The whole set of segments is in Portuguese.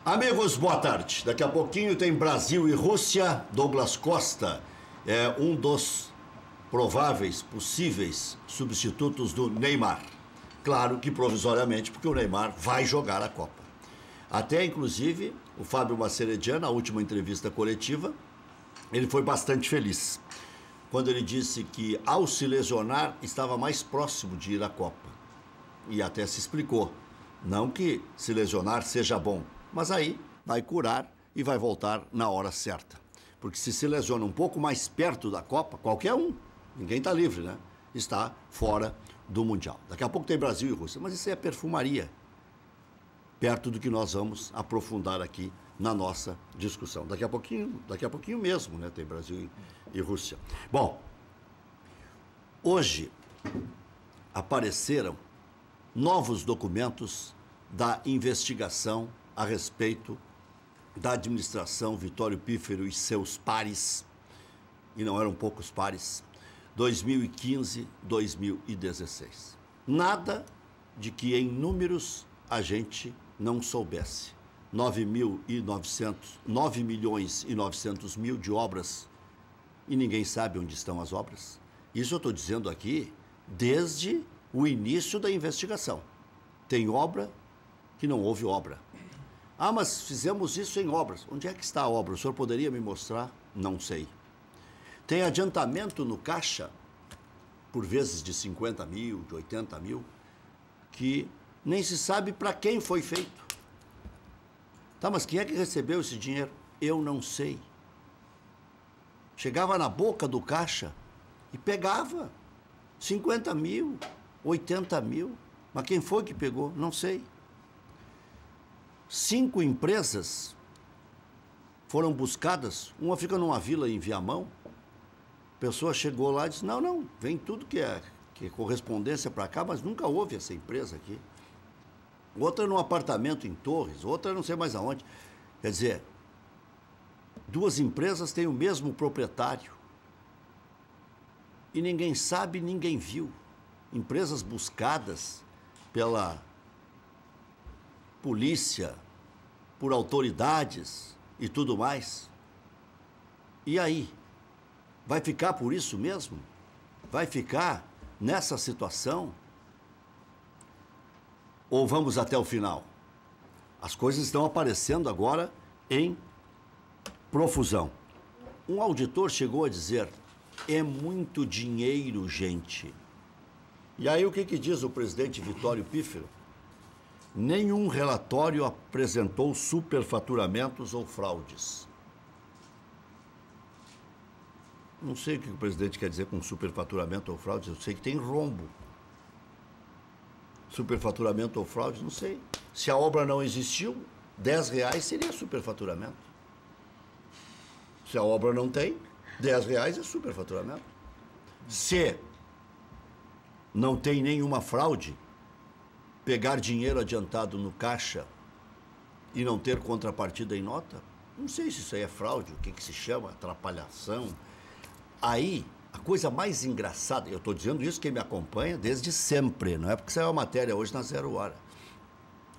Amigos, boa tarde. Daqui a pouquinho tem Brasil e Rússia. Douglas Costa é um dos prováveis, possíveis substitutos do Neymar. Claro que provisoriamente, porque o Neymar vai jogar a Copa. Até, inclusive, o Fábio Maceredian, na última entrevista coletiva, ele foi bastante feliz quando ele disse que, ao se lesionar, estava mais próximo de ir à Copa. E até se explicou. Não que se lesionar seja bom, mas aí vai curar e vai voltar na hora certa. Porque se lesiona um pouco mais perto da Copa, qualquer um, ninguém está livre, né? Está fora do Mundial. Daqui a pouco tem Brasil e Rússia, mas isso é perfumaria, perto do que nós vamos aprofundar aqui na nossa discussão. Daqui a pouquinho mesmo, né? Tem Brasil e Rússia. Bom, hoje apareceram novos documentos da investigação a respeito da administração Vitório Pífero e seus pares, e não eram poucos pares, 2015, 2016. Nada de que em números a gente não soubesse. 9 milhões e 900 mil de obras e ninguém sabe onde estão as obras. Isso eu estou dizendo aqui desde o início da investigação. Tem obra que não houve obra. Ah, mas fizemos isso em obras. Onde é que está a obra? O senhor poderia me mostrar? Não sei. Tem adiantamento no caixa, por vezes de 50 mil, de 80 mil, que nem se sabe para quem foi feito. Tá, mas quem é que recebeu esse dinheiro? Eu não sei. Chegava na boca do caixa e pegava 50 mil, 80 mil. Mas quem foi que pegou? Não sei. 5 empresas foram buscadas, uma fica numa vila em Viamão, a pessoa chegou lá e disse, não, vem tudo que é correspondência para cá, mas nunca houve essa empresa aqui. Outra num apartamento em Torres, outra não sei mais aonde. Quer dizer, 2 empresas têm o mesmo proprietário e ninguém sabe, ninguém viu. Empresas buscadas pela polícia, por autoridades e tudo mais. E aí? Vai ficar por isso mesmo? Vai ficar nessa situação? Ou vamos até o final? As coisas estão aparecendo agora em profusão. Um auditor chegou a dizer, é muito dinheiro, gente. E aí o que diz o presidente Vitório Pífero? Nenhum relatório apresentou superfaturamentos ou fraudes. Não sei o que o presidente quer dizer com superfaturamento ou fraudes, eu sei que tem rombo. Superfaturamento ou fraude, não sei. Se a obra não existiu, R$10 seria superfaturamento. Se a obra não tem, R$10 é superfaturamento. Se não tem nenhuma fraude, pegar dinheiro adiantado no caixa e não ter contrapartida em nota, não sei se isso aí é fraude, o que se chama, atrapalhação. Aí, a coisa mais engraçada, eu estou dizendo isso quem me acompanha desde sempre, não é porque saiu a matéria hoje na 0 Hora.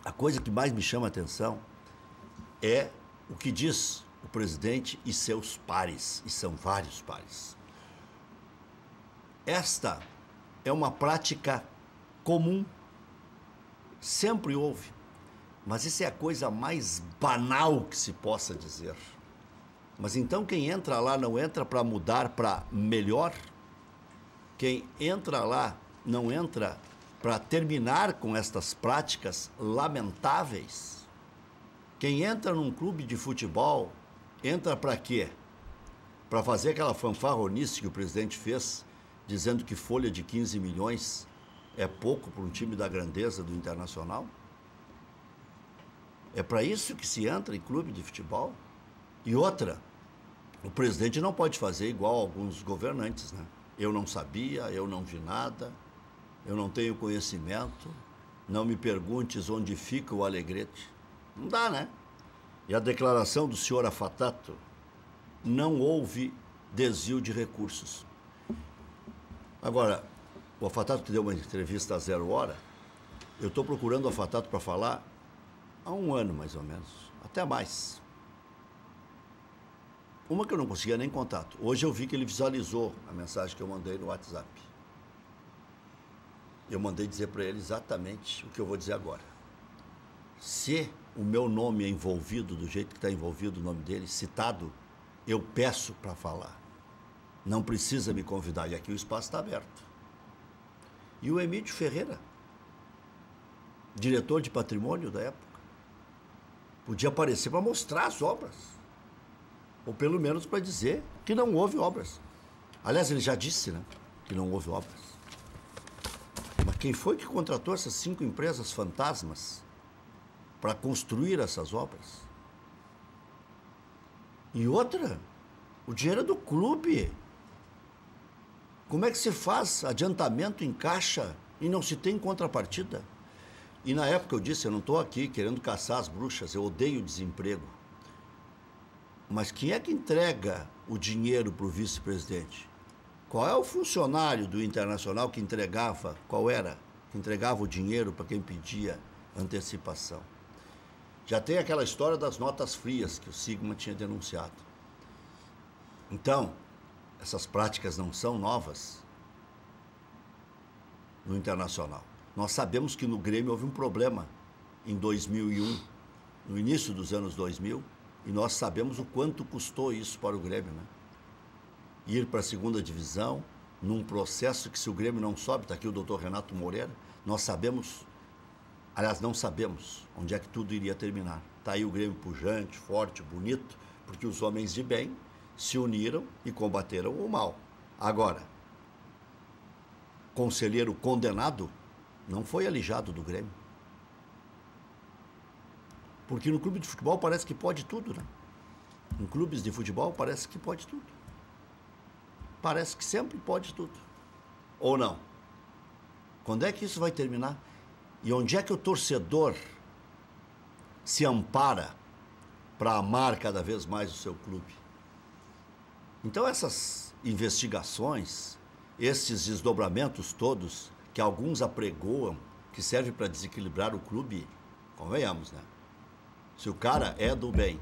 A coisa que mais me chama a atenção é o que diz o presidente e seus pares, e são vários pares. Esta é uma prática comum, sempre houve, mas isso é a coisa mais banal que se possa dizer. Mas então quem entra lá não entra para mudar para melhor? Quem entra lá não entra para terminar com estas práticas lamentáveis? Quem entra num clube de futebol, entra para quê? Para fazer aquela fanfarronice que o presidente fez, dizendo que folha de 15 milhões é pouco para um time da grandeza do Internacional? É para isso que se entra em clube de futebol? E outra, o presidente não pode fazer igual alguns governantes, né? Eu não sabia, eu não vi nada, eu não tenho conhecimento, não me perguntes onde fica o Alegrete. Não dá, né? E a declaração do senhor Afatato, não houve desvio de recursos. Agora, o Afatato que deu uma entrevista a 0 Hora, eu estou procurando o Afatato para falar há um ano, mais ou menos. até mais. Uma que eu não conseguia nem contato. Hoje eu vi que ele visualizou a mensagem que eu mandei no WhatsApp. Eu mandei dizer para ele exatamente o que eu vou dizer agora. Se o meu nome é envolvido, do jeito que está envolvido o nome dele, citado, eu peço para falar. Não precisa me convidar, e aqui o espaço está aberto. E o Emílio Ferreira, diretor de patrimônio da época, podia aparecer para mostrar as obras. Ou pelo menos para dizer que não houve obras. Aliás, ele já disse, né, que não houve obras. Mas quem foi que contratou essas 5 empresas fantasmas para construir essas obras? E outra, o dinheiro é do clube. Como é que se faz adiantamento em caixa e não se tem contrapartida? E na época eu disse, eu não estou aqui querendo caçar as bruxas, eu odeio o desemprego. Mas quem é que entrega o dinheiro para o vice-presidente? Qual é o funcionário do Internacional que entregava, qual era? Que entregava o dinheiro para quem pedia antecipação. Já tem aquela história das notas frias que o Sigma tinha denunciado. Então, essas práticas não são novas no Internacional. Nós sabemos que no Grêmio houve um problema em 2001, no início dos anos 2000, e nós sabemos o quanto custou isso para o Grêmio, né? Ir para a segunda divisão, num processo que se o Grêmio não sobe, está aqui o doutor Renato Moreira, nós sabemos, aliás, não sabemos onde é que tudo iria terminar. Está aí o Grêmio pujante, forte, bonito, porque os homens de bem se uniram e combateram o mal. Agora, conselheiro condenado não foi alijado do Grêmio. Porque no clube de futebol parece que pode tudo, né? Em clubes de futebol parece que pode tudo. Parece que sempre pode tudo. Ou não? Quando é que isso vai terminar? E onde é que o torcedor se ampara para amar cada vez mais o seu clube? Então essas investigações, esses desdobramentos todos, que alguns apregoam, que servem para desequilibrar o clube, convenhamos, né? Se o cara é do bem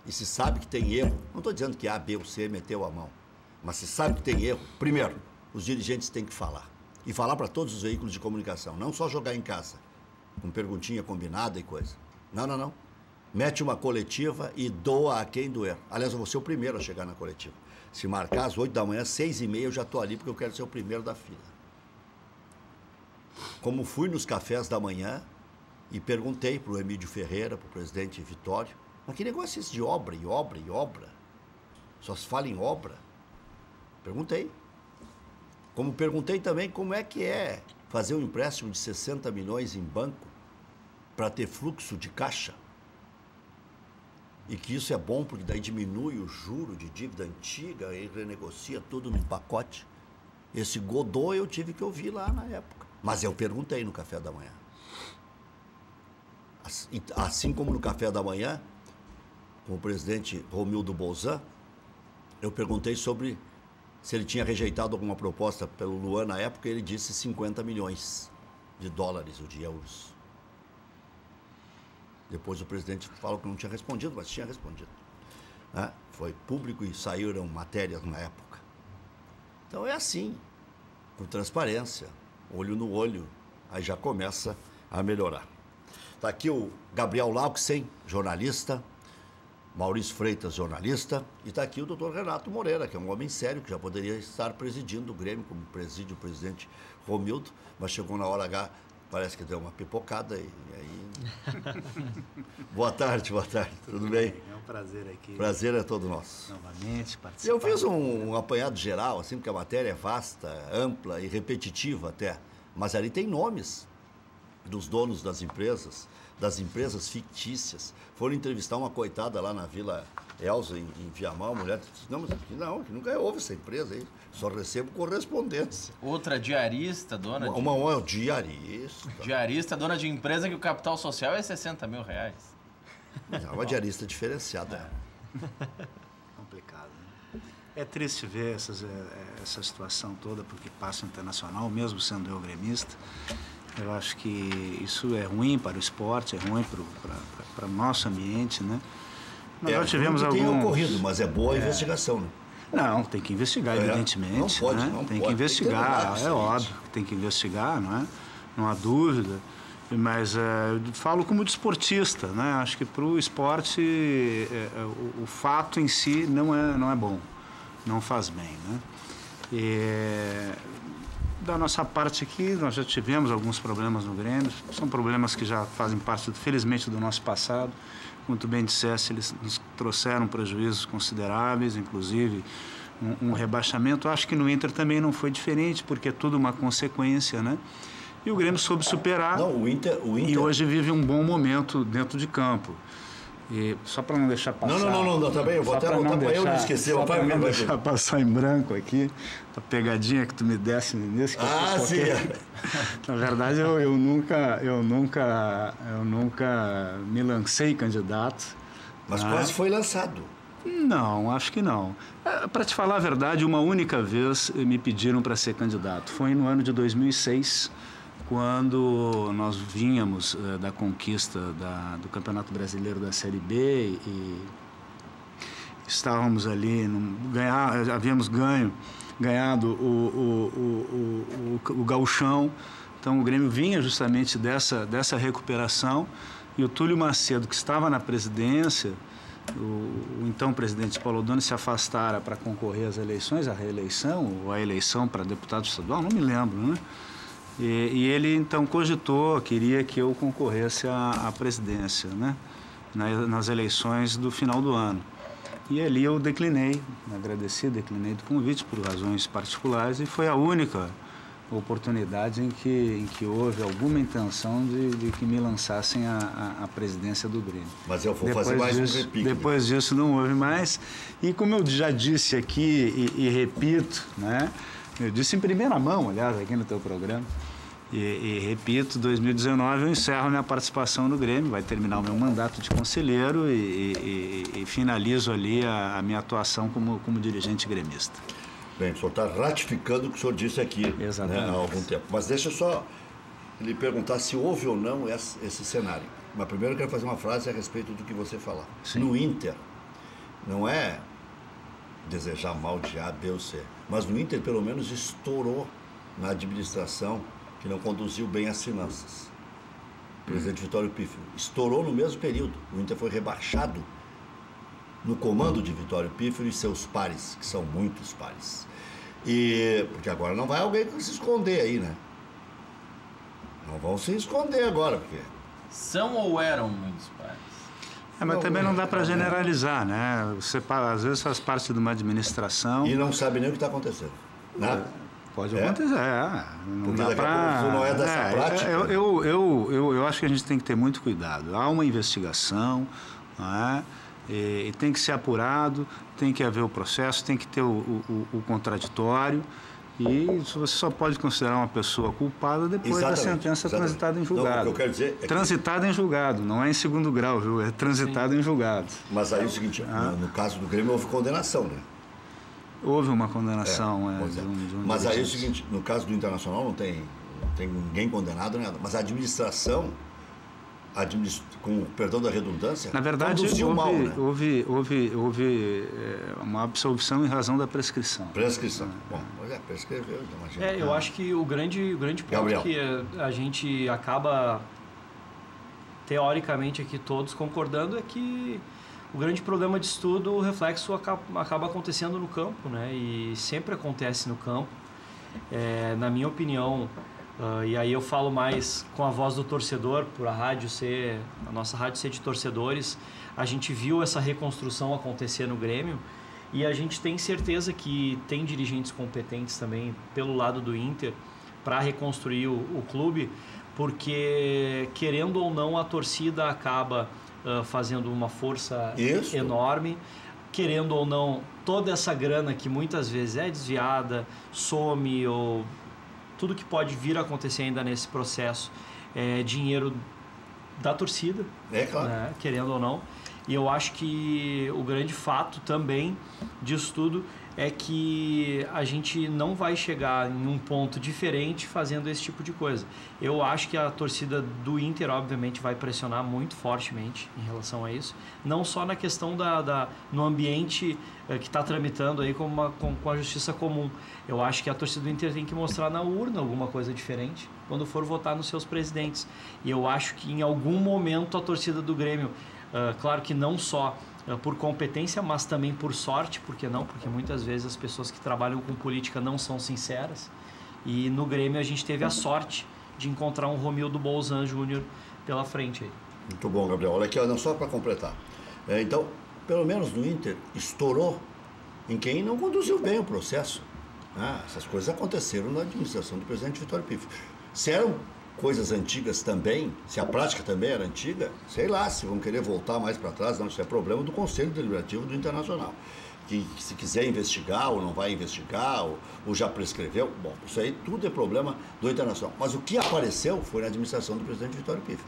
e se sabe que tem erro, não estou dizendo que A, B ou C meteu a mão, mas se sabe que tem erro, primeiro, os dirigentes têm que falar. E falar para todos os veículos de comunicação, não só jogar em casa, com perguntinha combinada e coisa. Não, não, não. Mete uma coletiva e doa a quem doer. Aliás, eu vou ser o primeiro a chegar na coletiva. Se marcar às 8 da manhã, 6h30, eu já estou ali porque eu quero ser o primeiro da fila. Como fui nos cafés da manhã e perguntei para o Emílio Ferreira, para o presidente Vitório, mas que negócio é esse de obra e obra e obra? Só se fala em obra. Perguntei. Como perguntei também como é que é fazer um empréstimo de 60 milhões em banco para ter fluxo de caixa. E que isso é bom porque daí diminui o juro de dívida antiga e renegocia tudo num pacote. Esse Godot eu tive que ouvir lá na época. Mas eu perguntei no café da manhã. Assim como no café da manhã, com o presidente Romildo Bolzan, eu perguntei sobre se ele tinha rejeitado alguma proposta pelo Luan na época, ele disse 50 milhões de dólares ou de euros. Depois o presidente falou que não tinha respondido, mas tinha respondido. Né? Foi público e saíram matérias na época. Então é assim, com transparência, olho no olho, aí já começa a melhorar. Está aqui o Gabriel Lauxen, jornalista, Maurício Freitas, jornalista, e está aqui o doutor Renato Moreira, que é um homem sério, que já poderia estar presidindo o Grêmio, como preside o presidente Romildo, mas chegou na hora H, parece que deu uma pipocada, e aí... Boa tarde, tudo bem? É um prazer aqui. Prazer é todo nosso. Novamente, participar. Eu fiz um apanhado geral, assim, porque a matéria é vasta, ampla e repetitiva até, mas ali tem nomes dos donos das empresas fictícias. Foram entrevistar uma coitada lá na Vila Elza, em Viamão, a mulher disse, não, mas aqui não, aqui nunca houve essa empresa aí, só recebo correspondência. Outra diarista, dona de... Uma diarista. Diarista, dona de empresa que o capital social é 60 mil reais. É uma diarista diferenciada. Complicado, né? É triste ver essa situação toda, porque passa internacional, mesmo sendo eu gremista. Eu acho que isso é ruim para o esporte, é ruim para o nosso ambiente, né? Nós já tivemos que tem alguns... ocorrido, mas é boa a investigação, né? Não, tem que investigar, evidentemente. Não pode, né? não tem pode. que investigar, Tem que ter é óbvio que tem que investigar, não é? Não há dúvida. Mas eu falo como desportista, né? Acho que para o esporte o fato em si não é bom, não faz bem, né? Da nossa parte aqui, nós já tivemos alguns problemas no Grêmio, são problemas que já fazem parte, felizmente, do nosso passado. Como tu bem disseste, eles nos trouxeram prejuízos consideráveis, inclusive um rebaixamento. Acho que no Inter também não foi diferente, porque é tudo uma consequência, né? E o Grêmio soube superar. Não, o Inter... E hoje vive um bom momento dentro de campo. E só para não deixar passar... Não, tá bem, eu vou até anotar para eu não esquecer. Só para não deixar passar em branco aqui, a pegadinha que tu me desse no início. Sim. Na verdade, eu nunca me lancei candidato. Mas quase foi lançado. Não, acho que não. Para te falar a verdade, uma única vez me pediram para ser candidato. Foi no ano de 2006, quando nós vínhamos da conquista do Campeonato Brasileiro da Série B e estávamos ali, havíamos ganhado o Gauchão. Então o Grêmio vinha justamente dessa recuperação e o Túlio Macedo, que estava na presidência, o então presidente Paulo Doni se afastara para concorrer às eleições, à reeleição ou à eleição para deputado estadual, não me lembro, né? E ele então cogitou, queria que eu concorresse à presidência, né? Nas eleições do final do ano. E ali eu declinei do convite por razões particulares e foi a única oportunidade em que houve alguma intenção de que me lançassem à presidência do Grêmio. Mas eu vou fazer mais um repique. Depois disso não houve mais. E como eu já disse aqui e repito, né? Eu disse em primeira mão, aliás, aqui no teu programa, e repito, 2019 eu encerro minha participação no Grêmio, vai terminar o meu mandato de conselheiro e finalizo ali a minha atuação como dirigente gremista. Bem, o senhor está ratificando o que o senhor disse aqui, né, há algum tempo. Mas deixa eu só lhe perguntar se houve ou não esse cenário. Mas primeiro eu quero fazer uma frase a respeito do que você falar. Sim. No Inter, não é desejar mal de A, B ou C, mas no Inter pelo menos estourou na administração que não conduziu bem as finanças. O presidente Vitório Pífero estourou no mesmo período. O Inter foi rebaixado no comando de Vitório Pífero e seus pares, que são muitos pares. Porque agora não vai alguém se esconder aí, né? Não vão se esconder agora, porque... São ou eram muitos pares? Mas também não dá para generalizar, né? Você, às vezes, faz parte de uma administração... E não sabe nem o que está acontecendo, né? Pode acontecer, não porque dá para... não é dessa prática. Eu acho que a gente tem que ter muito cuidado. Há uma investigação, não é? E tem que ser apurado, tem que haver o processo, tem que ter o contraditório e você só pode considerar uma pessoa culpada depois da sentença transitada em julgado. Não, o que eu quero dizer é transitada em julgado, não é em segundo grau, viu? É transitada em julgado. Mas aí é o seguinte, no caso do Grêmio houve condenação, né? Houve uma condenação, Mas aí é o seguinte, no caso do Internacional não tem ninguém condenado, nada. Mas a administração, com o perdão da redundância, na verdade, houve uma absolvição em razão da prescrição. Prescrição. Bom, mas prescreveu, imagina. Eu acho que o grande ponto Gabriel, que a gente acaba, teoricamente aqui todos concordando, é que o grande problema disso tudo, o reflexo acaba acontecendo no campo, né? E sempre acontece no campo. Na minha opinião, e aí eu falo mais com a voz do torcedor, por a nossa rádio ser de torcedores, a gente viu essa reconstrução acontecer no Grêmio e a gente tem certeza que tem dirigentes competentes também pelo lado do Inter para reconstruir o clube, porque querendo ou não a torcida acaba fazendo uma força enorme, querendo ou não toda essa grana que muitas vezes é desviada, some ou tudo que pode vir a acontecer ainda nesse processo é dinheiro da torcida, claro, né? Querendo ou não. E eu acho que o grande fato também disso tudo é que a gente não vai chegar em um ponto diferente fazendo esse tipo de coisa. Eu acho que a torcida do Inter, obviamente, vai pressionar muito fortemente em relação a isso. Não só na questão no ambiente que está tramitando aí com a justiça comum. Eu acho que a torcida do Inter tem que mostrar na urna alguma coisa diferente quando for votar nos seus presidentes. E eu acho que em algum momento a torcida do Grêmio, claro que não só por competência, mas também por sorte, por que não? Porque muitas vezes as pessoas que trabalham com política não são sinceras. E no Grêmio a gente teve a sorte de encontrar um Romildo Bolzan Júnior pela frente aí. Muito bom, Gabriel. Olha aqui, só para completar. Então, pelo menos no Inter, estourou em quem não conduziu bem o processo. Essas coisas aconteceram na administração do presidente Vitório Pifo. Se eram coisas antigas também, se a prática também era antiga, sei lá, se vão querer voltar mais para trás, não, isso é problema do Conselho Deliberativo do Internacional. Que se quiser investigar ou não vai investigar, ou já prescreveu, bom, isso aí tudo é problema do Internacional. Mas o que apareceu foi na administração do presidente Vitório Pifo.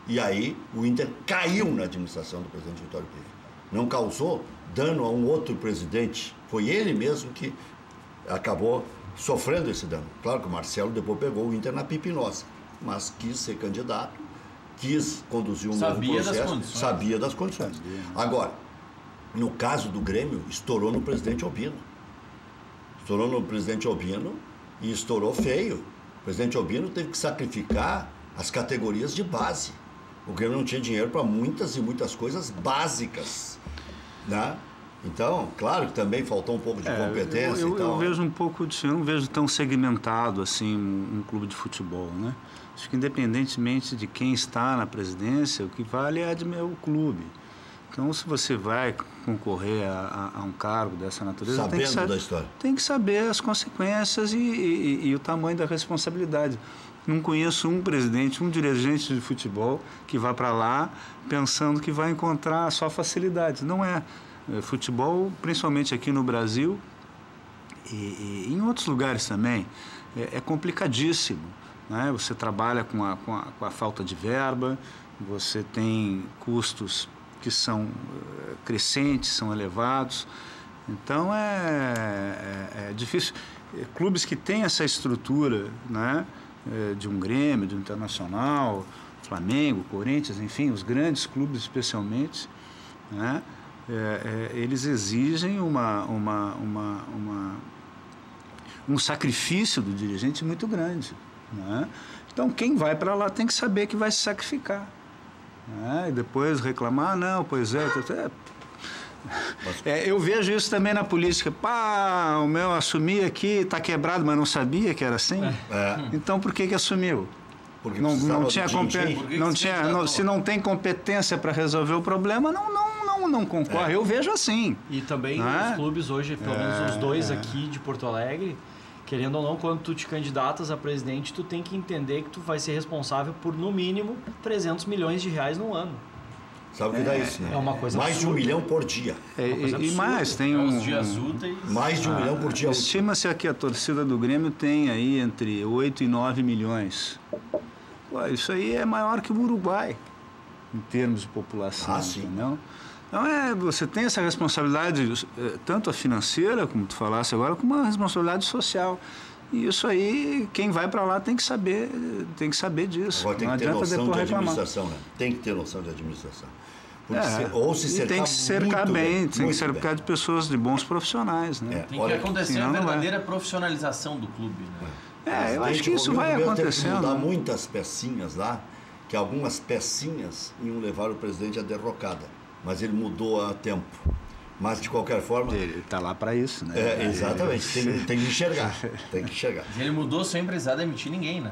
E aí o Inter caiu na administração do presidente Vitório Pifo. Não causou dano a um outro presidente, foi ele mesmo que acabou sofrendo esse dano. Claro que o Marcelo depois pegou o Inter na pipinosa, mas quis ser candidato, quis conduzir um novo processo, sabia das condições. Agora, no caso do Grêmio, estourou no presidente Obino. Estourou no presidente Obino e estourou feio. O presidente Obino teve que sacrificar as categorias de base. O Grêmio não tinha dinheiro para muitas e muitas coisas básicas, né? Então, claro que também faltou um pouco de competência e tal. Eu vejo um pouco disso, eu não vejo tão segmentado assim um clube de futebol, né? Acho que independentemente de quem está na presidência, o que vale é o clube. Então, se você vai concorrer a um cargo dessa natureza, tem que saber as consequências e o tamanho da responsabilidade. Não conheço um presidente, um dirigente de futebol que vá para lá pensando que vai encontrar só facilidades. Não é. Futebol, principalmente aqui no Brasil e em outros lugares também, é complicadíssimo, né? Você trabalha com a falta de verba, você tem custos que são crescentes, são elevados, então é difícil. Clubes que têm essa estrutura, né, de um Grêmio, de um Internacional, Flamengo, Corinthians, enfim, os grandes clubes especialmente, né, eles exigem um sacrifício do dirigente muito grande, né? Então, quem vai para lá tem que saber que vai se sacrificar, né? E depois reclamar, não, pois é. Eu vejo isso também na política. Pá, o meu assumi aqui, está quebrado, mas não sabia que era assim. Então, por que assumiu? Porque não tinha se não tem competência para resolver o problema, não concorre. Eu vejo assim. E também os clubes hoje, pelo menos os dois aqui de Porto Alegre, querendo ou não, quando tu te candidatas a presidente, tu tem que entender que tu vai ser responsável por, no mínimo, 300 milhões de reais no ano. Sabe o que dá isso, né? É uma coisa mais absurda. de 1 milhão por dia. E mais, tem uns dias úteis. Mais de 1 milhão por dia. Estima-se que a torcida do Grêmio tem aí entre 8 e 9 milhões. Pô, isso aí é maior que o Uruguai, em termos de população, entendeu? Então, você tem essa responsabilidade, tanto a financeira, como tu falasse agora, como a responsabilidade social. E isso aí, quem vai para lá tem que saber disso. Agora tem que ter noção de administração, né? Tem que ter noção de administração. Ou se cercar tem que cercar bem, tem que cercar de pessoas, de bons profissionais, né? Tem que acontecer a verdadeira profissionalização do clube, né? Eu acho que isso vai acontecendo. Teve que mudar muitas pecinhas lá, que algumas pecinhas iam levar o presidente à derrocada. Mas ele mudou a tempo. Mas, de qualquer forma... Ele está lá para isso, né? Exatamente. Tem que enxergar. Tem que enxergar. Ele mudou sem precisar demitir ninguém, né?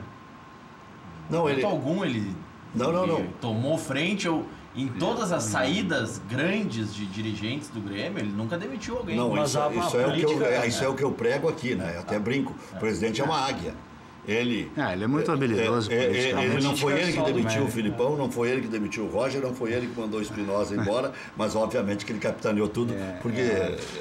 Não, ele... algum ele... Não. Tomou frente em todas as saídas grandes de dirigentes do Grêmio, ele nunca demitiu alguém. Não, isso é o que eu prego aqui, né? Eu até brinco. O presidente é uma águia. Ele é muito habilidoso. Ele não foi ele que demitiu né? o Filipão, não foi ele que demitiu o Roger, não foi ele que mandou o Espinosa embora, mas obviamente que ele capitaneou tudo,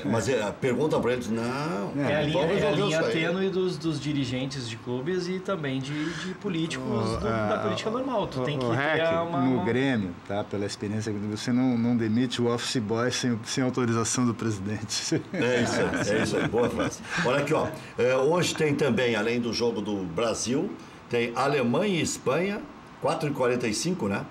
mas a pergunta para eles, não. É a linha tênue dos dirigentes de clubes e também de políticos da política normal. Tu tem que ter no Grêmio, tá? Pela experiência, você não demite o office boy sem autorização do presidente. É isso aí, boa frase. Olha aqui, ó. Hoje tem também, além do jogo do Brasil, tem Alemanha e Espanha, 4h45, né?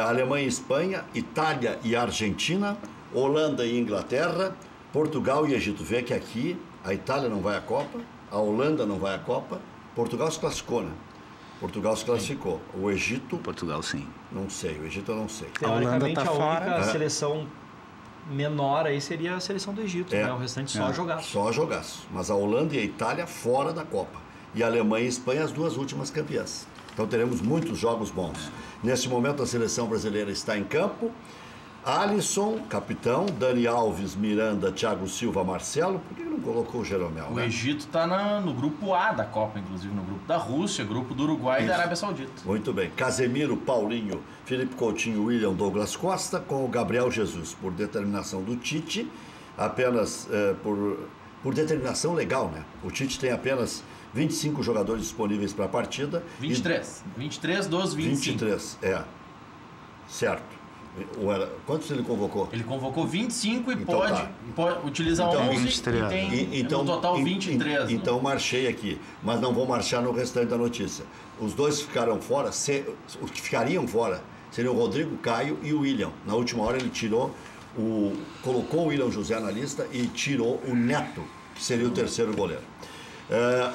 Alemanha e Espanha, Itália e Argentina, Holanda e Inglaterra, Portugal e Egito. Vê que aqui a Itália não vai à Copa, a Holanda não vai à Copa, Portugal se classificou, né? Portugal se classificou. O Egito... Portugal, sim. Não sei, o Egito eu não sei. Teoricamente, a única seleção menor aí seria a seleção do Egito, né? O restante só jogaço. Só jogaço. Mas a Holanda e a Itália fora da Copa. E a Alemanha e a Espanha as duas últimas campeãs. Então teremos muitos jogos bons. Nesse momento a seleção brasileira está em campo. Alisson, capitão, Dani Alves, Miranda, Thiago Silva, Marcelo. Por que não colocou o Jeromel? O Egito está no grupo A da Copa, inclusive no grupo da Rússia, grupo do Uruguai e da Arábia Saudita. Muito bem. Casemiro, Paulinho, Felipe Coutinho, William, Douglas Costa, com o Gabriel Jesus, por determinação do Tite, apenas por determinação legal, né? O Tite tem apenas 25 jogadores disponíveis para a partida. 23. 23 dos 25. 23, certo. Quantos ele convocou? Ele convocou 25 e Então, pode utilizar 11 23. e tem no total 23. Então marchei aqui, mas não vou marchar no restante da notícia. Os dois ficaram fora, os que ficariam fora seriam o Rodrigo Caio e o William. Na última hora ele colocou o William José na lista e tirou o Neto, que seria o terceiro goleiro.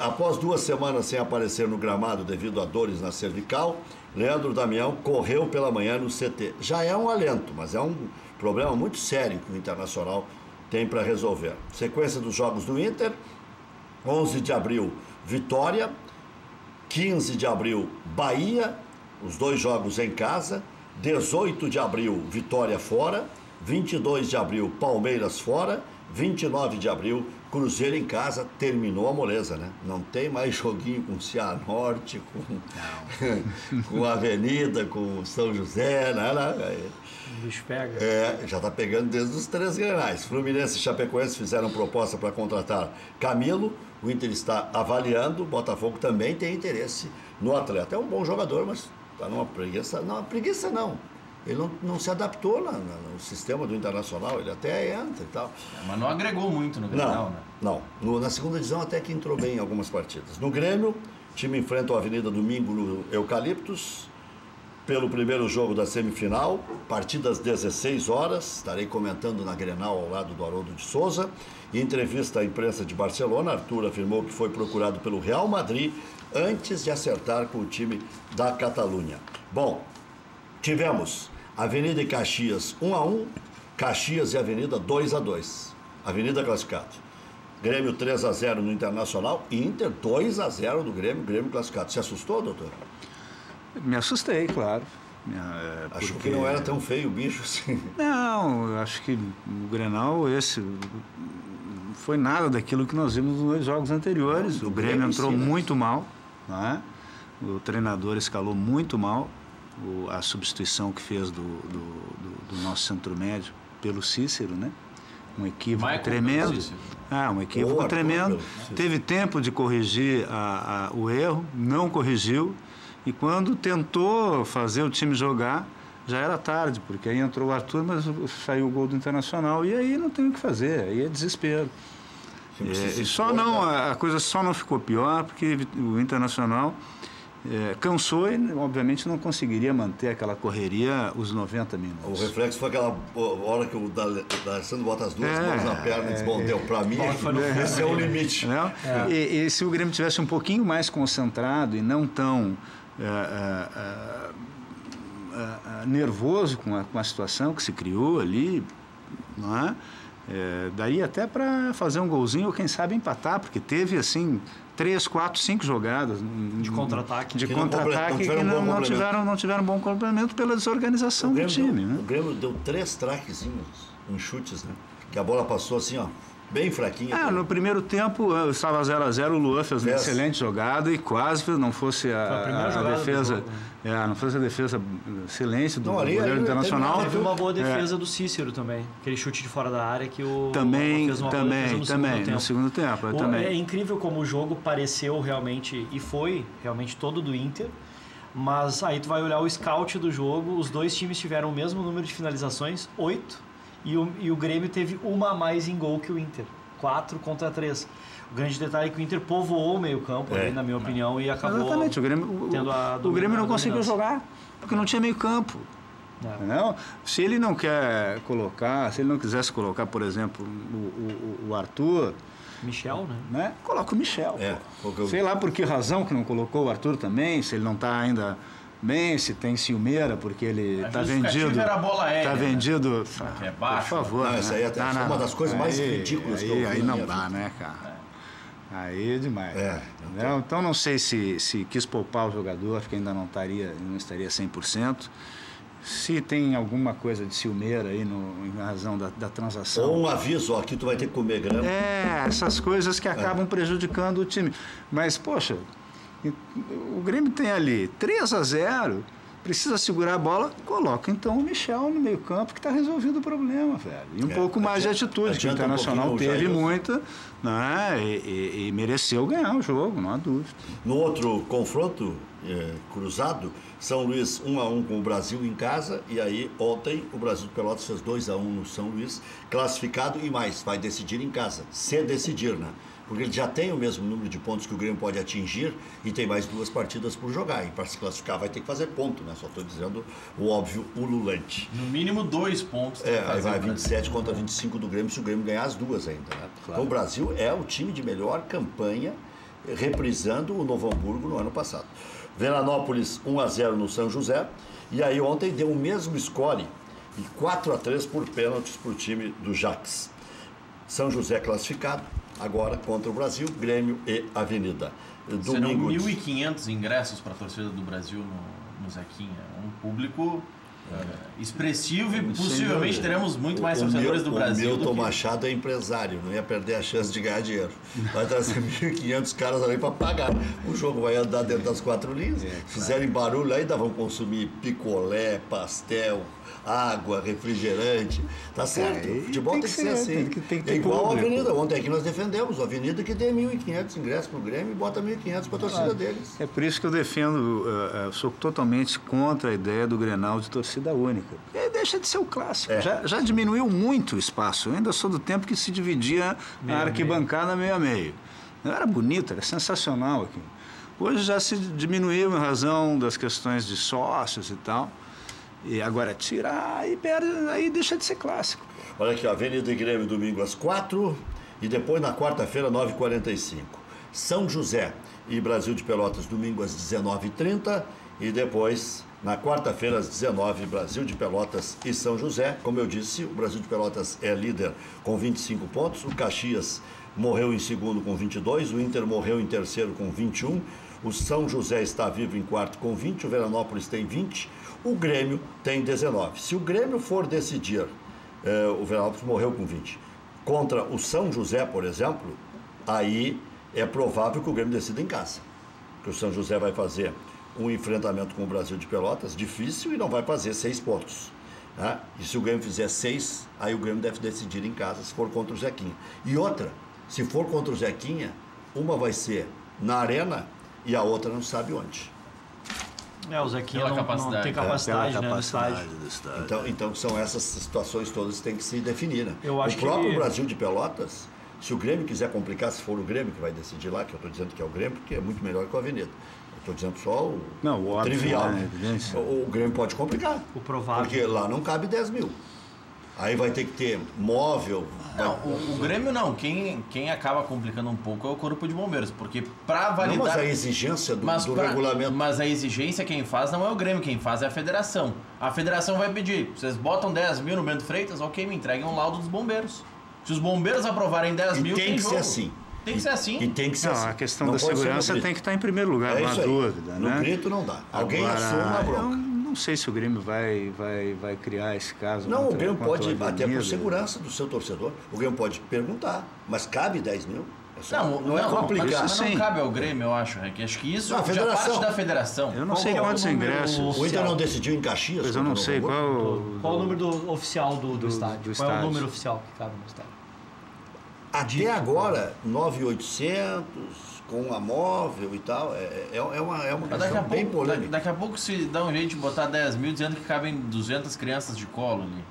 Após 2 semanas sem aparecer no gramado devido a dores na cervical, Leandro Damião correu pela manhã no CT. Já é um alento, mas é um problema muito sério que o Internacional tem para resolver. Sequência dos jogos do Inter: 11 de abril, Vitória; 15 de abril, Bahia, os 2 jogos em casa; 18 de abril, Vitória fora; 22 de abril, Palmeiras fora; 29 de abril, Cruzeiro em casa. Terminou a moleza, né? Não tem mais joguinho com Cianorte, com Avenida, com São José, né? O bicho pega. Já está pegando desde os 3 grenais. Fluminense e Chapecoense fizeram proposta para contratar Camilo. O Inter está avaliando. O Botafogo também tem interesse no atleta. É um bom jogador, mas está numa preguiça. Não, preguiça não. Ele não se adaptou no sistema do Internacional, ele até entra e tal. Mas não agregou muito no Grenal, né? Não. Na segunda divisão até que entrou bem em algumas partidas. No Grêmio, o time enfrenta o Avenida domingo no Eucaliptus, pelo primeiro jogo da semifinal, partidas 16 horas, estarei comentando na Grenal ao lado do Haroldo de Souza. Em entrevista à imprensa de Barcelona, Arthur afirmou que foi procurado pelo Real Madrid antes de acertar com o time da Catalunha. Bom, tivemos Avenida e Caxias 1-1, Caxias e Avenida 2-2. Avenida classificado. Grêmio 3-0 no Internacional, Inter 2-0 do Grêmio classificado. Se assustou, doutor? Me assustei, claro. Achou que não era tão feio o bicho assim? Não, eu acho que o Grenal foi nada daquilo que nós vimos nos 2 jogos anteriores. O Grêmio entrou muito mal, né? O treinador escalou muito mal. A substituição que fez do nosso centro médio pelo Cícero, né? Um equívoco tremendo. Um equívoco tremendo. Teve tempo de corrigir o erro, não corrigiu. E quando tentou fazer o time jogar, já era tarde, porque aí entrou o Arthur, mas saiu o gol do Internacional. E aí não tem o que fazer, aí é desespero. A coisa só não ficou pior, porque o Internacional cansou e, obviamente, não conseguiria manter aquela correria os 90 minutos. O reflexo foi aquela hora que o D'Alessandro bota as 2 mãos na perna e diz, bom, deu para mim, esse é o limite. E se o Grêmio tivesse um pouquinho mais concentrado e não tão nervoso com a situação que se criou ali, não é? Daria até para fazer um golzinho ou quem sabe empatar, porque teve assim 3, 4, 5 jogadas de contra-ataque que não tiveram bom complemento pela desorganização do time, né? O Grêmio deu 3 traquezinhos em chutes, né? Que a bola passou assim, ó, bem fraquinha. No primeiro tempo estava 0-0, o Luan fez uma excelente jogada e quase não fosse a defesa. Não fosse a defesa excelente do goleiro Internacional. Teve uma boa defesa do Cícero também. Aquele chute de fora da área que o também fez uma boa defesa no segundo tempo. É incrível como o jogo pareceu realmente, e foi realmente todo do Inter. Mas aí tu vai olhar o scout do jogo, os dois times tiveram o mesmo número de finalizações, 8, e o Grêmio teve uma a mais em gol que o Inter, 4-3. O grande detalhe é que o Inter povoou o meio-campo, ali, na minha opinião, e acabou. Exatamente, o Grêmio não conseguiu jogar, porque não tinha meio-campo. Não? Se ele não quer colocar, se ele não quisesse colocar, por exemplo, o Arthur. Michel, né? Coloca o Michel. Sei lá por que razão que não colocou o Arthur também, se ele não está ainda bem, se tem ciumeira, porque ele está vendido. Era a bola aérea, está vendido. É baixo. Por favor. Não, isso aí é uma das coisas mais ridículas que eu vi. Aí não dá, né, cara? Aí é demais. Então não sei se quis poupar o jogador, porque ainda não estaria 100%. Se tem alguma coisa de ciumeira aí em razão da transação. Ou um aviso, aqui tu vai ter que comer grama. Essas coisas que acabam prejudicando o time. Mas, poxa, o Grêmio tem ali 3-0, precisa segurar a bola, coloca então o Michel no meio campo que está resolvido o problema, velho. E um pouco mais de atitude, que o Internacional teve muita, né? E mereceu ganhar o jogo, não há dúvida. No outro confronto cruzado, São Luís 1-1 com o Brasil em casa, e aí ontem o Brasil de Pelotas fez 2-1 no São Luís, classificado e mais, vai decidir em casa, se decidir, né? Porque ele já tem o mesmo número de pontos que o Grêmio pode atingir e tem mais 2 partidas por jogar. E para se classificar vai ter que fazer ponto, né? Só estou dizendo o óbvio ululante. No mínimo 2 pontos. Aí vai 27 contra 25 do Grêmio, se o Grêmio ganhar as 2 ainda, né? Claro. Então o Brasil é o time de melhor campanha, reprisando o Novo Hamburgo no ano passado. Veranópolis 1-0 no São José, e aí ontem deu o mesmo score, e 4-3 por pênaltis para o time do Jax. São José classificado, agora contra o Brasil, Grêmio e Avenida. Serão 1.500 ingressos para a torcida do Brasil no Zequinha, um público expressivo, e possivelmente teremos muito mais torcedores do Brasil. O Milton Machado é empresário, não ia perder a chance de ganhar dinheiro. Vai trazer 1.500 caras ali para pagar. O jogo vai andar dentro das 4 linhas. Fizerem barulho, ainda vão consumir picolé, pastel, água, refrigerante. Tá certo. O futebol tem que ser assim. É igual a Avenida. Ontem aqui nós defendemos. A Avenida que dê 1.500 ingressos para o Grêmio e bota 1.500 para a torcida deles. É por isso que eu defendo, sou totalmente contra a ideia do Grenal de torcida única. Deixa de ser o clássico. Já diminuiu muito o espaço. Eu ainda sou do tempo que se dividia a arquibancada meio a meio. Era bonito, era sensacional aqui. Hoje já se diminuiu em razão das questões de sócios e tal. E agora tirar e perde, aí deixa de ser clássico. Olha aqui, Avenida e Grêmio domingo às 4 e depois na quarta-feira 9h45. São José e Brasil de Pelotas domingo às 19h30 e depois na quarta-feira às 19h Brasil de Pelotas e São José. Como eu disse, o Brasil de Pelotas é líder com 25 pontos, o Caxias morreu em segundo com 22, o Inter morreu em terceiro com 21, o São José está vivo em quarto com 20, o Veranópolis tem 20, o Grêmio tem 19. Se o Grêmio for decidir, o Veranópolis morreu com 20, contra o São José, por exemplo, aí é provável que o Grêmio decida em casa. Que o São José vai fazer um enfrentamento com o Brasil de Pelotas difícil e não vai fazer 6 pontos. Né? E se o Grêmio fizer 6, aí o Grêmio deve decidir em casa se for contra o Zequinha. E outra, se for contra o Zequinha, uma vai ser na Arena e a outra não sabe onde. O Zequinha não tem capacidade, né, no estádio. Então são essas situações todas que tem que se definir. Né? O próprio Brasil de Pelotas, se o Grêmio quiser complicar, se for o Grêmio que vai decidir lá, que eu estou dizendo que é o Grêmio, porque é muito melhor que o Avenida. Estou dizendo só o trivial. Né? O Grêmio pode complicar. O provável. Porque lá não cabe 10 mil. Aí vai ter que ter móvel. Não, o Grêmio não. Quem acaba complicando um pouco é o Corpo de Bombeiros. Porque para validar. Não, mas a exigência do regulamento. Mas a exigência quem faz não é o Grêmio, quem faz é a federação. A federação vai pedir: vocês botam 10 mil no Bento Freitas, ok, me entreguem um laudo dos bombeiros. Se os bombeiros aprovarem 10 mil, tem que ser assim. Tem que ser assim. E tem que ser assim. A questão da segurança tem que estar em primeiro lugar, não há dúvida. No grito não dá. Alguém assuma a bronca. não sei se o Grêmio vai criar esse caso. Não, o Grêmio pode, contra até por Avenida. segurança do seu torcedor, o Grêmio pode perguntar, mas cabe 10 mil? Não é Mas complicado. não Sim. cabe ao Grêmio, eu acho, Rec. Acho que isso Não, a já federação. parte da federação. Eu não sei Qual que é o quantos número ingressos. O Inter não decidiu em Caxias? Pois eu não sei qual... Qual o número oficial do estádio? do Qual é o estádio. número oficial que cabe no estádio? Até agora, 9.800, com a móvel e tal, é uma Mas daqui a questão bem pouco, polêmica. daqui a pouco se dá um jeito de botar 10 mil dizendo que cabem 200 crianças de colo ali.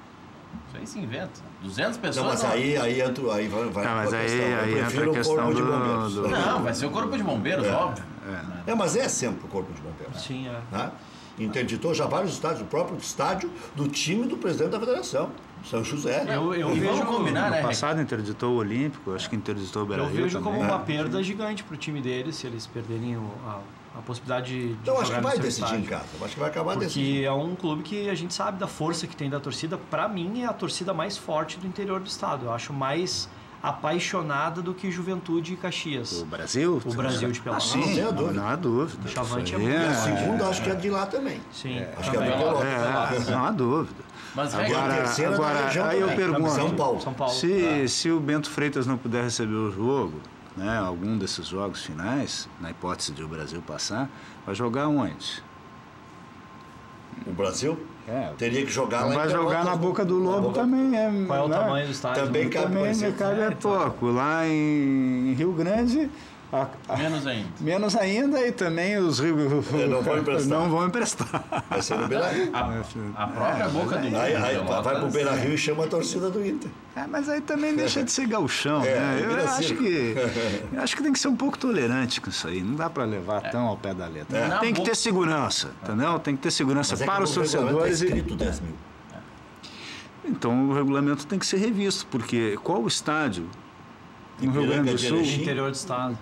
Isso aí se inventa. 200 pessoas. Não, mas aí entra, aí vai Não, mas a aí- questão. aí Eu entra a prefiro o questão corpo de do- bombeiros. do- Não, vai ser o corpo de bombeiros, óbvio. Mas é sempre o corpo de bombeiros. Sim, é. Né? Interditou já vários estádios, o próprio estádio do time do presidente da federação, São José. Eu E vejo, vamos combinar, né, No Rec? passado interditou o Olímpico, acho que interditou o eu Beira-Rio vejo como também. uma perda gigante para o time deles se eles perderem a possibilidade de Então acho jogar que no vai seu decidir em estádio. casa. Eu acho que vai acabar decidindo. Porque é um clube que a gente sabe da força que tem da torcida. Para mim, é a torcida mais forte do interior do estado. Eu acho mais apaixonada do que Juventude e Caxias. O Brasil? O Brasil de Pelotas. Sim, Não tenho dúvida. não há dúvida. Chavante Isso é aí E a segunda acho que é de lá também. Sim, Acho que é também. do Pelotas. Não há dúvida. Mas, Rec, E a terceira da Agora, região aí eu também, pergunto, São Paulo. São Paulo. Se o Bento Freitas não puder receber o jogo, né, algum desses jogos finais, na hipótese de o Brasil passar, vai jogar onde? O Brasil teria que jogar Não lá vai em jogar Pelotas, na Boca do Lobo Boca- também. Qual é o né? tamanho do estádio? Também cabe Também conhecer. cabe é pouco. Lá em Rio Grande, menos ainda. menos ainda, e também os Rio Não vão emprestar. não vão emprestar. Vai ser no Beira-Rio. A própria Boca do Lobo. Aí Pelotas, vai pro Beira-Rio e chama a torcida do Inter. Mas aí também deixa de ser gauchão, É, né? vira Eu circo. acho que tem que ser um pouco tolerante com isso aí. Não dá para levar tão ao pé da letra. Na Tem que boca- ter segurança, entendeu? Tem que ter segurança Mas é que para no os regulamento torcedores. Tá escrito 10 mil. Então o regulamento tem que ser revisto, porque qual estádio no Rio Ipiranga Grande do de Sul? Erechim. Interior do estado.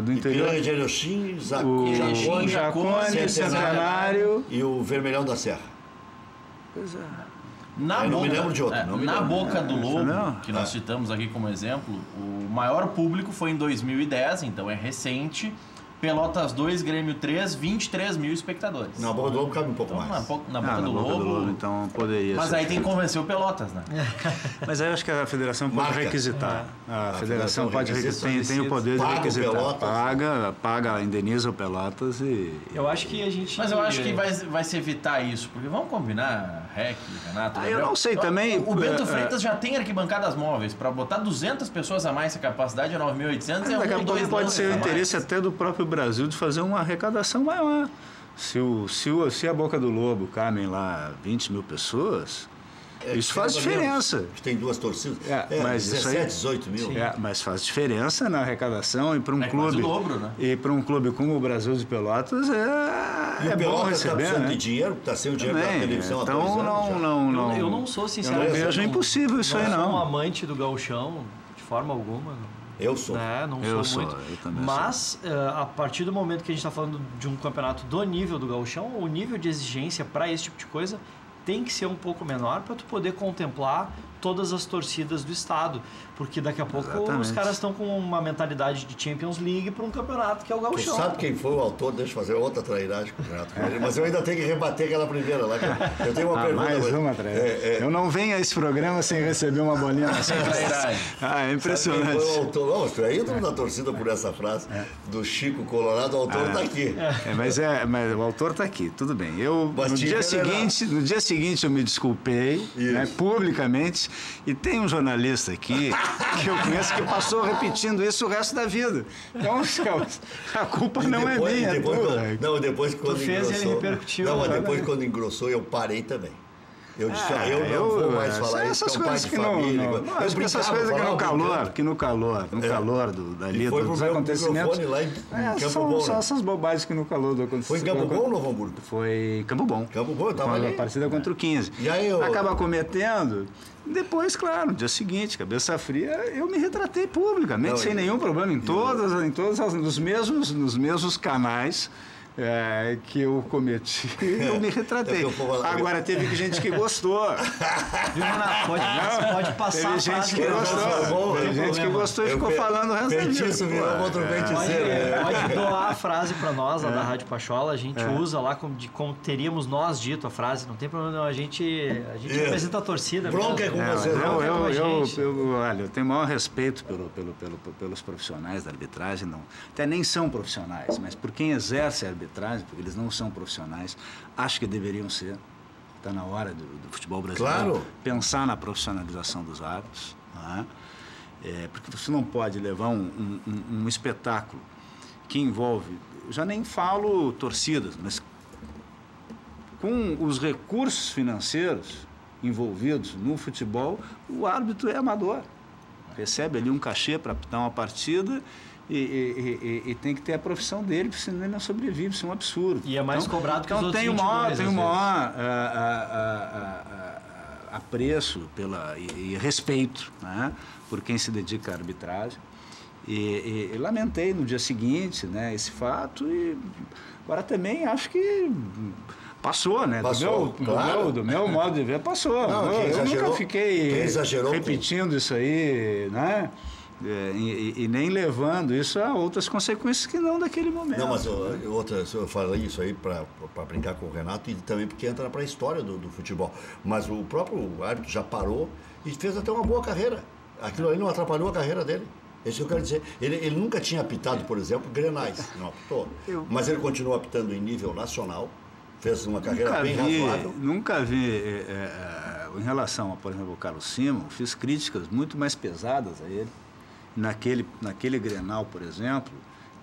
Do interior. Piranga de Erechim, O Jacone Jacone, Centenário. e o Vermelhão da Serra. Pois é. Na Eu não me boca, lembro de outro, não me na lembro. Boca do Lobo, não. que nós citamos aqui como exemplo, o maior público foi em 2010, então é recente. Pelotas 2, Grêmio 3, 23 mil espectadores. Na Boca do Lobo cabe um pouco Então, mais. na Boca do Lobo. então poderia Mas ser. aí tem que convencer o Pelotas, né? Mas aí eu acho que a federação pode Marca. requisitar. A federação pode requisita, tem o poder de paga o requisitar. Pelotas. Paga, indeniza o Pelotas e... Eu acho que a gente... Mas eu acho que vai se evitar isso, porque vamos combinar, Rec, Renato, Eu Gabriel. não sei também. O Bento Freitas já tem arquibancadas móveis, para botar 200 pessoas a mais, a capacidade é 9.800, é Daqui a um ou pouco dois pode ser o lances a interesse mais. até do próprio Brasil de fazer uma arrecadação maior. Se a Boca do Lobo cabem lá 20 mil pessoas, isso faz diferença. Tem duas torcidas. Mas 17, isso aí, 18 mil. mas faz diferença na arrecadação e para um É clube. quase o dobro, né? E para um clube como o Brasil de Pelotas E é o bom Pelotas está receber, precisando né? de dinheiro, está sem o dinheiro da Também. televisão há 2 Então anos. não. Eu não sou, sinceramente... Eu não vejo impossível isso aí, Não sou um não. amante do gauchão, de forma alguma. Eu sou. Né? Não Eu sou sou, muito. eu também Mas, a partir do momento que a gente está falando de um campeonato do nível do gauchão, o nível de exigência para esse tipo de coisa tem que ser um pouco menor para tu poder contemplar todas as torcidas do estado, porque daqui a pouco Exatamente. os caras estão com uma mentalidade de Champions League para um campeonato que é o Tu gauchão. sabe quem foi o autor? Deixa eu fazer outra trairagem com o Renato. Mas eu ainda tenho que rebater aquela primeira lá. Eu tenho uma pergunta. Mais mas- uma traíra. Eu não venho a esse programa sem receber uma bolinha na Sem trairagem. É Sabe quem impressionante. foi o autor? Não, tu é ídolo da torcida por essa frase do Chico Colorado. O autor está aqui. Mas o autor está aqui, tudo bem. Mas No tinha dia seguinte eu me desculpei, né, publicamente, e tem um jornalista aqui que eu conheço que passou repetindo isso o resto da vida. Então, a culpa não é minha. Depois quando fez e ele engrossou. repercutiu, Não, mas né? depois quando engrossou, eu parei também. Eu disse, eu não vou mais falar isso, essas que é um pai coisas de que família. não, Eu essas brincava, coisas que falava no calor, brincando. calor dali, E foi pro dos meu acontecimentos. microfone lá em Campo são Bom. né? essas bobagens que no calor do acontecimento. Foi em Campo Bom ou Novo Hamburgo? Foi em Campo Bom. Campo Bom, eu tava Quando ali. a partida contra o 15. E aí eu- Acaba cometendo. Depois, claro, no dia seguinte, cabeça fria, eu me retratei publicamente, Não, sem nenhum problema, nos mesmos canais. que eu cometi, eu me retratei. Agora, teve gente que gostou. Viu, Renato? Pode passar. Teve gente que gostou. Teve gente que gostou e ficou falando o resto da vida. Virou outro feiticeiro. Pode doar a frase para nós, lá da Rádio Pachola. A gente usa lá como teríamos nós dito a frase. Não tem problema, não. A gente representa a torcida. Bronca é com você. Olha, eu tenho o maior respeito pelos profissionais da arbitragem. Não, até nem são profissionais, mas por quem exerce a arbitragem, porque eles não são profissionais, acho que deveriam ser. Está na hora do futebol brasileiro pensar na profissionalização dos árbitros. Né? Porque você não pode levar um espetáculo que envolve, eu já nem falo torcidas, mas com os recursos financeiros envolvidos no futebol, o árbitro é amador. Recebe ali um cachê para apitar uma partida e tem que ter a profissão dele, porque senão ele não sobrevive, isso é um absurdo. E é mais cobrado que os outros 22, tem o maior apreço e respeito, né, por quem se dedica à arbitragem. E lamentei no dia seguinte, né, esse fato, e agora também acho que passou, né? Do meu modo de ver, passou. Não, eu nunca fiquei repetindo isso aí, né? E nem levando isso a outras consequências que não daquele momento. Não, mas eu falei isso aí para brincar com o Renato e também porque entra para a história do futebol. Mas o próprio árbitro já parou e fez até uma boa carreira. Aquilo aí não atrapalhou a carreira dele. É isso que eu quero dizer. Ele nunca tinha apitado, por exemplo, Grenais. Não apitou. Mas ele continuou apitando em nível nacional. Fez uma carreira razoável. Nunca vi, em relação, por exemplo, ao Carlos Simon, fiz críticas muito mais pesadas a ele. Naquele Grenal, por exemplo...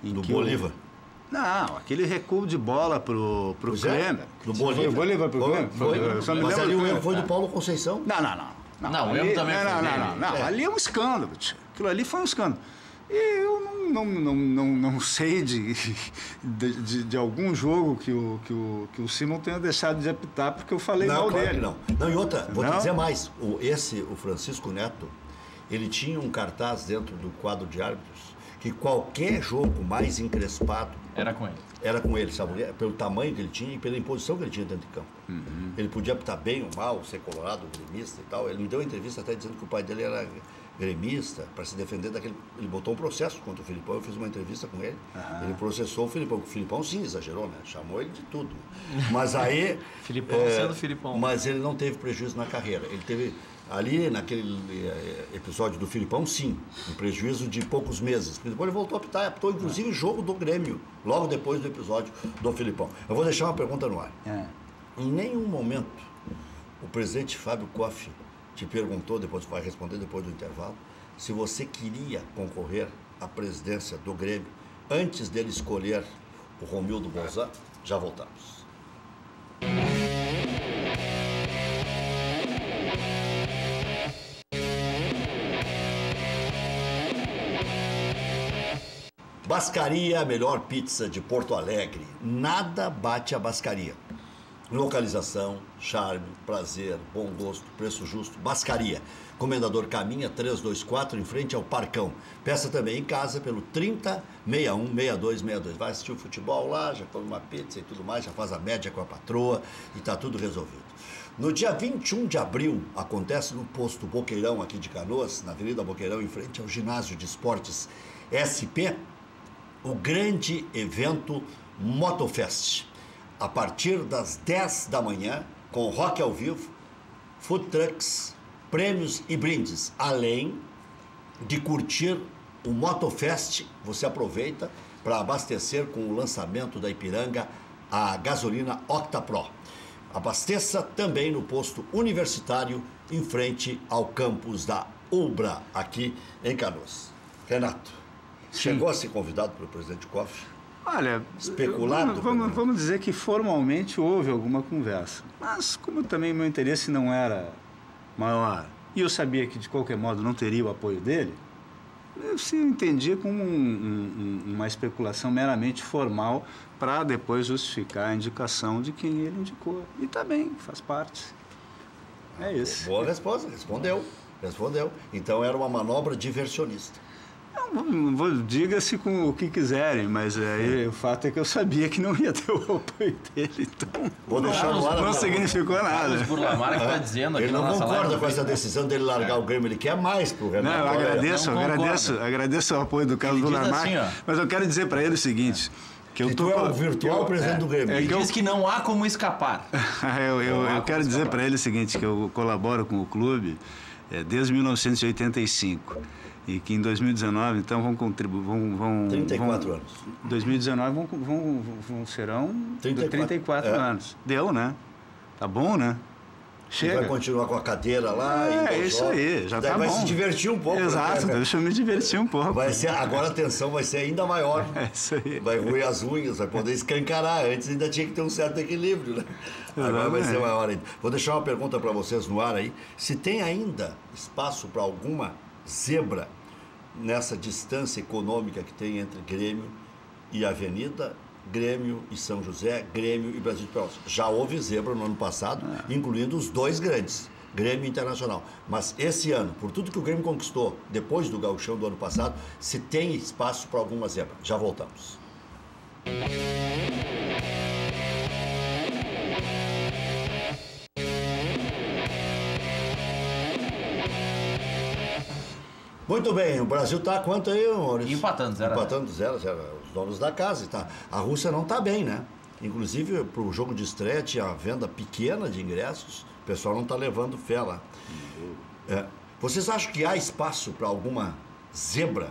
Do Bolívar? Não, aquele recuo de bola pro Klemer. Do Bolívar? Bolívar pro Klemer? Mas ali o erro foi do Paulo Conceição? Não, eu também ali é um escândalo, tio. Aquilo ali foi um escândalo. E eu não sei de algum jogo que o Simon tenha deixado de apitar porque eu falei mal dele. Não, e outra, vou te dizer mais. O Francisco Neto, ele tinha um cartaz dentro do quadro de árbitros que qualquer jogo mais encrespado... Era com ele. Era com ele, sabe? Pelo tamanho que ele tinha e pela imposição que ele tinha dentro de campo. Uhum. Ele podia apitar bem ou mal, ser colorado, gremista e tal. Ele me deu uma entrevista até dizendo que o pai dele era gremista, para se defender daquele... Ele botou um processo contra o Filipão, eu fiz uma entrevista com ele. Uhum. Ele processou o Filipão. O Filipão, sim, exagerou, né? Chamou ele de tudo. Mas aí... Filipão sendo Filipão. Mas ele não teve prejuízo na carreira. Ele teve... Ali, naquele episódio do Filipão, sim, um prejuízo de poucos meses. Depois ele voltou a apitar, apitou inclusive o jogo do Grêmio, logo depois do episódio do Filipão. Eu vou deixar uma pergunta no ar. Em nenhum momento o presidente Fábio Koff te perguntou, depois vai responder depois do intervalo, se você queria concorrer à presidência do Grêmio antes dele escolher o Romildo Bolzan? Já voltamos. Bascaria, a melhor pizza de Porto Alegre. Nada bate a Bascaria. Localização, charme, prazer, bom gosto, preço justo. Bascaria. Comendador Caminha 324, em frente ao Parcão. Peça também em casa pelo 3061-6262. Vai assistir o futebol lá, já come uma pizza e tudo mais, já faz a média com a patroa e tá tudo resolvido. No dia 21 de abril, acontece no posto Boqueirão aqui de Canoas, na Avenida Boqueirão, em frente ao Ginásio de Esportes SP, o grande evento Motofest. A partir das 10 da manhã, com rock ao vivo, food trucks, prêmios e brindes. Além de curtir o Motofest, você aproveita para abastecer com o lançamento da Ipiranga a gasolina Octapro. Abasteça também no posto universitário, em frente ao campus da Ubra, aqui em Canoas. Renato, chegou a ser convidado pelo presidente Koff? Olha, especulado. Vamos dizer que formalmente houve alguma conversa. Mas como também meu interesse não era maior, e eu sabia que de qualquer modo não teria o apoio dele, eu se entendia como uma especulação meramente formal para depois justificar a indicação de quem ele indicou. E também faz parte. É isso. Boa resposta, respondeu. Então era uma manobra diversionista. Diga-se com o que quiserem, mas o fato é que eu sabia que não ia ter o apoio dele, então vou deixar não significou nada. Carlos Burlamar que está dizendo aqui ele não concorda com essa decisão dele largar o Grêmio, ele quer mais pro Renato. Não, eu agradeço o apoio do Carlos Burlamar, assim, mas eu quero dizer para ele o seguinte, que eu tô o virtual presidente do Grêmio. Ele diz que não há como escapar. eu quero dizer para ele o seguinte, que eu colaboro com o clube desde 1985. E que em 2019, então, vão contribuir... 34 anos. 2019 serão 34 anos. Deu, né? Tá bom, né? Chega. Vai continuar com a cadeira lá. Isso aí, já tá bom. Vai se divertir um pouco. Exato, deixa eu me divertir um pouco. Agora a tensão vai ser ainda maior. Isso aí. Vai roer as unhas, vai poder escancarar. Antes ainda tinha que ter um certo equilíbrio, né? Agora vai ser maior ainda. Vou deixar uma pergunta para vocês no ar aí. Se tem ainda espaço para alguma zebra nessa distância econômica que tem entre Grêmio e Avenida, Grêmio e São José, Grêmio e Brasil de Pelotas. Já houve zebra no ano passado, incluindo os dois grandes, Grêmio e Internacional. Mas esse ano, por tudo que o Grêmio conquistou depois do gauchão do ano passado, se tem espaço para alguma zebra. Já voltamos. Muito bem, o Brasil está quanto aí, Maurício? Empatando 0-0. Empatando 0-0, os donos da casa. Tá. A Rússia não está bem, né? Inclusive, para o jogo de estreia tinha a venda pequena de ingressos, o pessoal não está levando fé lá. Vocês acham que há espaço para alguma zebra?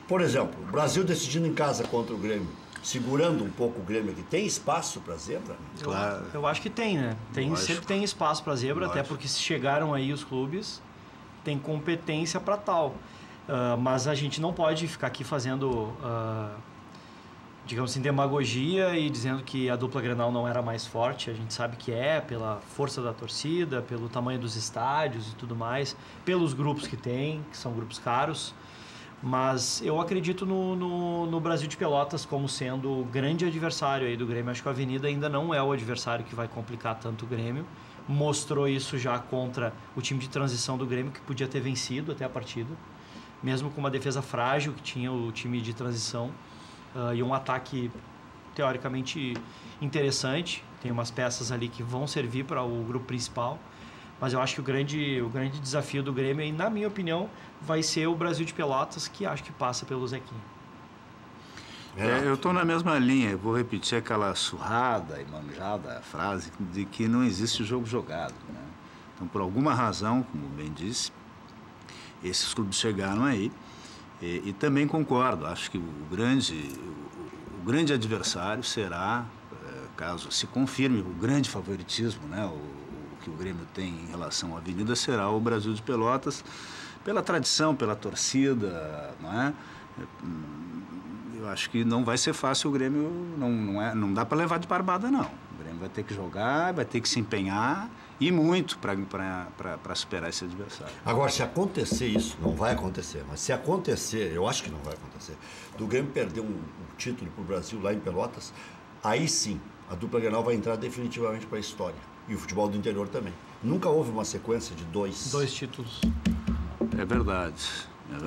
Por exemplo, o Brasil decidindo em casa contra o Grêmio, segurando um pouco o Grêmio aqui, tem espaço para zebra? Claro. Eu acho que tem, né? Sempre tem espaço para zebra, até porque se chegaram aí os clubes, tem competência para tal. Mas a gente não pode ficar aqui fazendo, digamos assim, demagogia e dizendo que a dupla Grenal não era mais forte. A gente sabe que pela força da torcida, pelo tamanho dos estádios e tudo mais, pelos grupos que tem, que são grupos caros. Mas eu acredito no Brasil de Pelotas como sendo o grande adversário aí do Grêmio. Acho que a Avenida ainda não é o adversário que vai complicar tanto o Grêmio. Mostrou isso já contra o time de transição do Grêmio, que podia ter vencido até a partida, mesmo com uma defesa frágil que tinha o time de transição, e um ataque teoricamente interessante. Tem umas peças ali que vão servir para o grupo principal, mas eu acho que o grande desafio do Grêmio, e na minha opinião, vai ser o Brasil de Pelotas, que acho que passa pelo Zequinha. Eu estou na mesma linha, vou repetir aquela surrada e manjada frase de que não existe jogo jogado, né? Então, por alguma razão, como bem disse, esses clubes chegaram aí, e também concordo, acho que o grande adversário será, caso se confirme o grande favoritismo, né, o que o Grêmio tem em relação à Avenida, será o Brasil de Pelotas, pela tradição, pela torcida, não é? Eu acho que não vai ser fácil o Grêmio, não dá para levar de barbada, não. O Grêmio vai ter que jogar, vai ter que se empenhar e muito para superar esse adversário. Agora, se acontecer isso, não vai acontecer, mas se acontecer, eu acho que não vai acontecer, do Grêmio perder um título para o Brasil lá em Pelotas, aí sim, a dupla Grenal vai entrar definitivamente para a história. E o futebol do interior também. Nunca houve uma sequência de dois títulos. É verdade.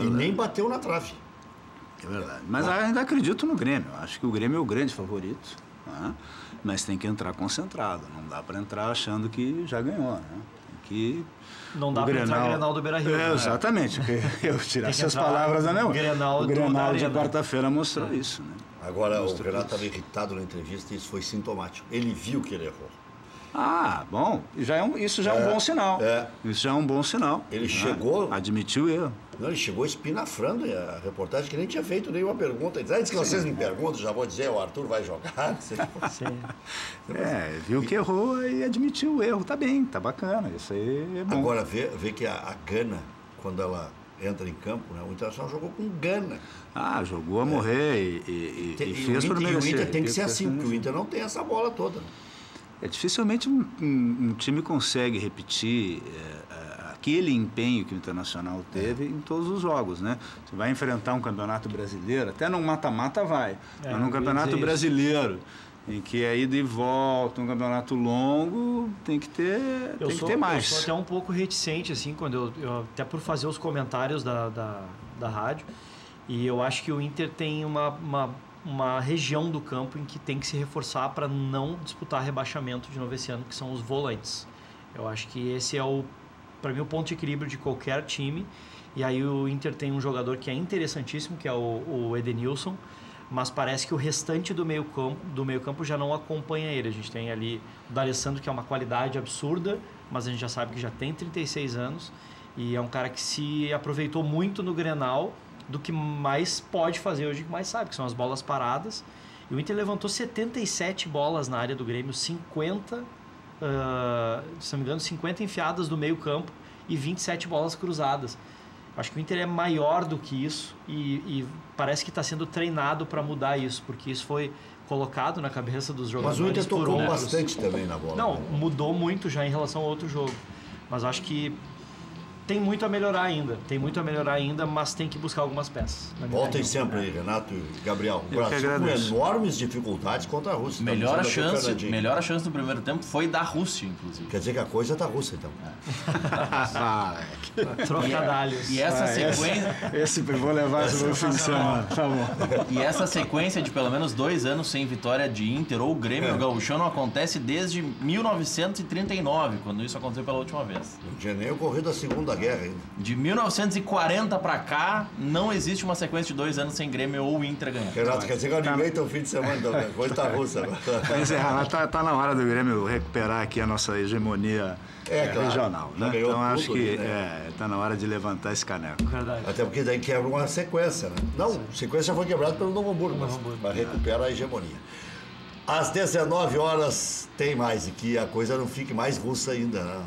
E nem bateu na trave. É verdade. Mas ainda acredito no Grêmio. Acho que o Grêmio é o grande favorito, né? Mas tem que entrar concentrado. Não dá para entrar achando que já ganhou, né? Não dá para entrar no Grenal do Beira-Rio. Né? Exatamente. Eu tirasse as palavras da minha mão. O Grenal de quarta-feira mostrou isso, né? Agora, o Renato estava irritado na entrevista e isso foi sintomático. Ele viu que ele errou. Bom, isso já é um bom sinal. Isso já é um bom sinal. Ele chegou... Admitiu o erro. Não, ele chegou espinafrando a reportagem, que nem tinha feito nenhuma pergunta. Ele disse, antes que vocês me perguntam, já vou dizer, o Arthur vai jogar. Sim. Viu que errou e admitiu o erro. Tá bem, tá bacana, isso aí é bom. Agora, vê que a Gana, quando ela entra em campo, né, o Internacional jogou com Gana. Jogou a morrer e fez por merecer. E o Inter tem que ser assim, porque o Inter não tem essa bola toda. Dificilmente um time consegue repetir aquele empenho que o Internacional teve em todos os jogos, né? Você vai enfrentar um campeonato brasileiro, até no mata-mata vai, mas num campeonato brasileiro, em que é ida e volta, um campeonato longo, tem que ter mais. Eu sou até um pouco reticente, assim, quando eu até por fazer os comentários da rádio, e eu acho que o Inter tem uma região do campo em que tem que se reforçar para não disputar rebaixamento de novo esse ano, que são os volantes. Eu acho que esse é, para mim, o ponto de equilíbrio de qualquer time. E aí o Inter tem um jogador que é interessantíssimo, que é o Edenilson, mas parece que o restante do meio campo já não acompanha ele. A gente tem ali o D'Alessandro, que é uma qualidade absurda, mas a gente já sabe que já tem 36 anos e é um cara que se aproveitou muito no Grenal do que mais pode fazer hoje, que mais sabe, que são as bolas paradas. E o Inter levantou 77 bolas na área do Grêmio, 50, se não me engano, 50 enfiadas do meio campo e 27 bolas cruzadas. Acho que o Inter é maior do que isso e parece que está sendo treinado para mudar isso, porque isso foi colocado na cabeça dos jogadores. Mas o Inter tocou bastante também na bola. Não, mudou muito já em relação ao outro jogo. Mas acho que tem muito a melhorar ainda, mas tem que buscar algumas peças. Voltem sempre aí, Renato e Gabriel. O Brasil com enormes dificuldades contra a Rússia. Melhor a chance do primeiro tempo foi da Rússia, inclusive. Quer dizer que a coisa tá russa, então. Trocadalhos. E essa sequência... Vou levar esse no fim de semana, tá bom. E essa sequência de pelo menos 2 anos sem vitória de Inter ou Grêmio no Gauchão não acontece desde 1939, quando isso aconteceu pela última vez. Não tinha nem ocorrido a Segunda Guerra ainda. De 1940 pra cá, não existe uma sequência de 2 anos sem Grêmio ou Inter ganhar. Renato, quer dizer que ninguém tem um fim de semana, então, a coisa tá russa. Para encerrar, tá na hora do Grêmio recuperar aqui a nossa hegemonia regional, né? Então acho que tá na hora de levantar esse caneco. Verdade. Até porque daí quebra uma sequência, né? Não, a sequência já foi quebrada pelo Novo Hamburgo, mas recupera a hegemonia. Às 19 horas tem mais, e que a coisa não fique mais russa ainda, né?